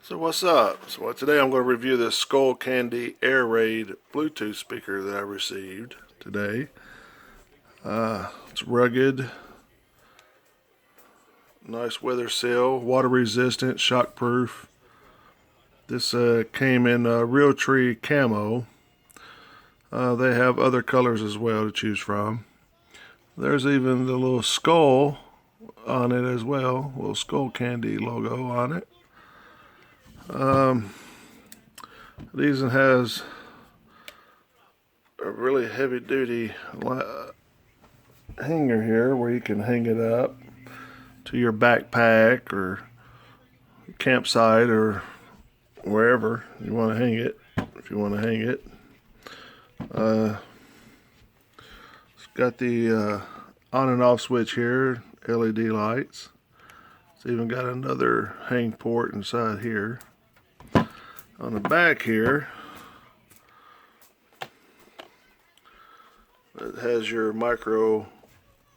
So what's up? So today I'm going to review this Skullcandy Air Raid Bluetooth speaker that I received today. It's rugged, nice weather seal, water resistant, shock proof. This came in Realtree camo. They have other colors as well to choose from. There's even the little skull on it as well, little Skullcandy logo on it. These has a really heavy duty hanger here where you can hang it up to your backpack or campsite or wherever you want to hang it, if you want to hang it. It's got the on and off switch here, LED lights. It's even got another hang port inside here. On the back here, it has your micro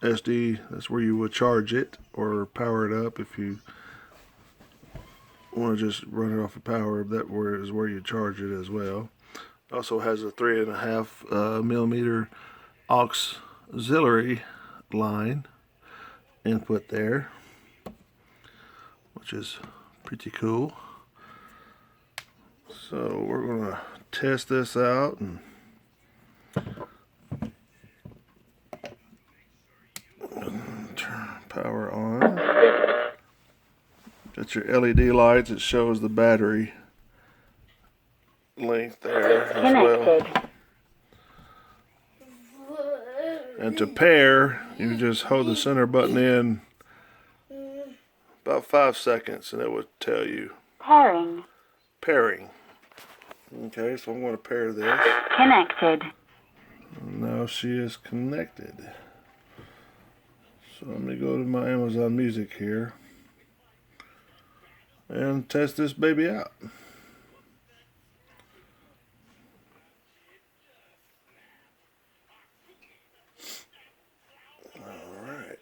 SD. That's where you would charge it or power it up if you want to just run it off of power. That is where you charge it as well. It also has a 3.5 millimeter auxiliary line input there, which is pretty cool. So we're going to test this out and turn power on. Got your LED lights. It shows the battery length there as well. And to pair, you just hold the center button in about 5 seconds and it would tell you pairing. Okay, so I'm going to pair this. Connected. Now she is connected. So let me go to my Amazon Music here and test this baby out. Alright.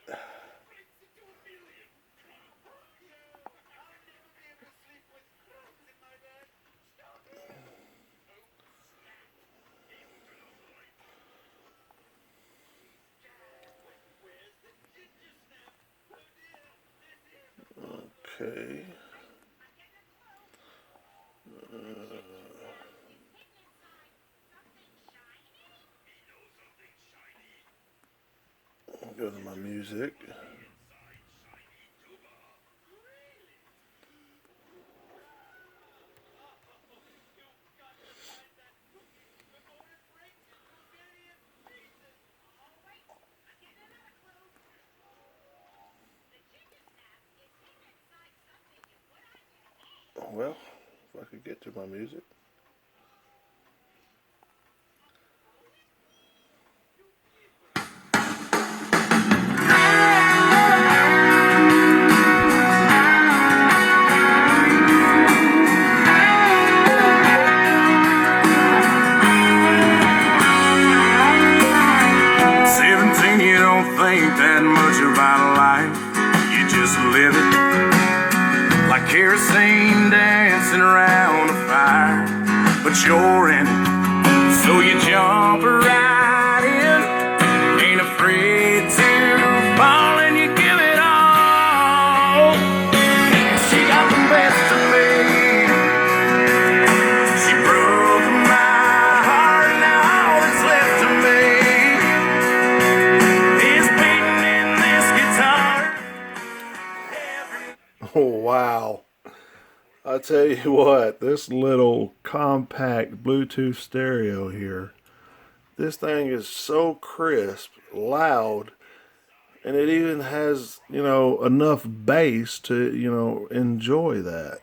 Okay. I'll go to my music. Well, if I could get to my music. You don't think that much about life, you just live it like kerosene dancing around a fire. But you're in it, so you jump right in, ain't afraid to fall and you give it all. She got the best of me, she broke my heart, now all that's left of me. Oh, wow. I tell you what, this little compact Bluetooth stereo here, this thing is so crisp, loud, and it even has, enough bass to, enjoy that.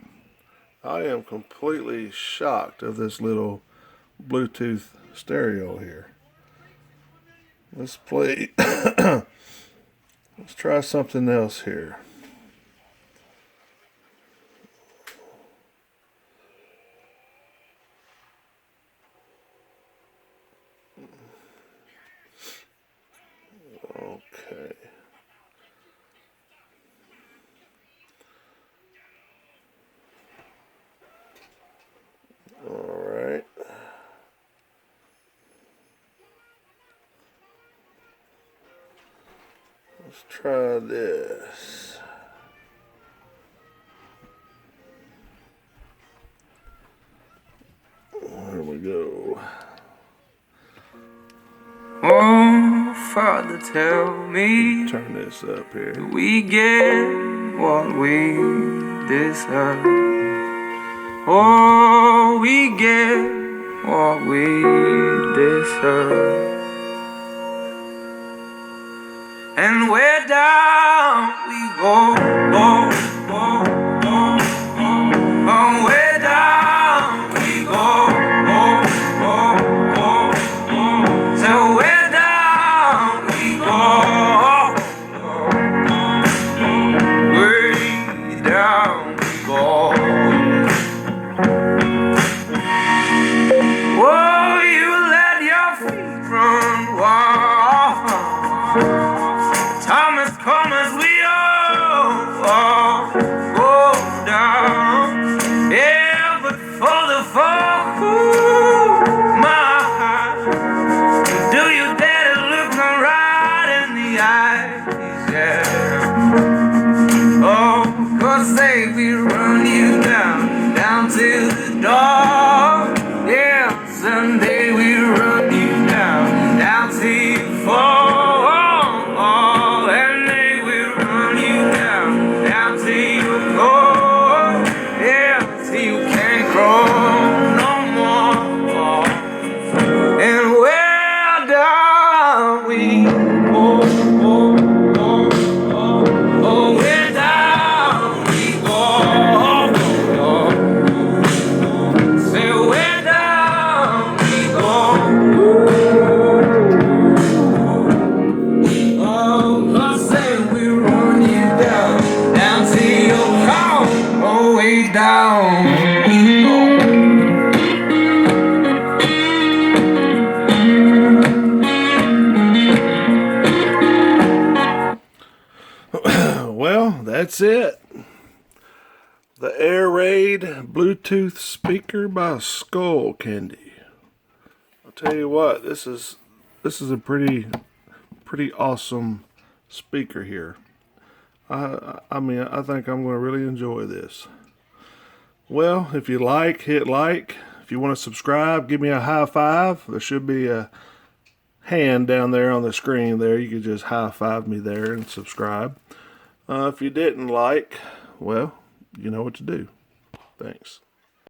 I am completely shocked of this little Bluetooth stereo here. Let's play, let's try something else here. Okay. Let's try this. There we go. Oh, Father, tell me, Turn this up here. do we get what we deserve? Oh, we get what we deserve. And where down we go, oh, oh, oh, oh. Oh, where down we go, oh, oh, oh, oh. So where down we go, way down we go. Oh, you let your feet run wild. Time has come as we all go down. Yeah, but for the fall, my heart, do you dare to look me right in the eyes? Yeah. Oh, 'cause say we run you down to the door. Yeah, someday we run you down till you fall. And they will run you down till you go. Yeah, till you can't crawl no more. And where down we go, oh, where down we go. Say where down we go. Oh, 'cause say we run you down till you come, oh, way down we go. Well, that's it. The Air Raid Bluetooth speaker by Skullcandy. I'll tell you what, this is a pretty awesome speaker here. I mean, I think I'm going to really enjoy this. Well, if you like, hit like. If you want to subscribe, give me a high five. There should be a hand down there on the screen there. You could just high five me there and subscribe. If you didn't like, well, you know what to do. Thanks.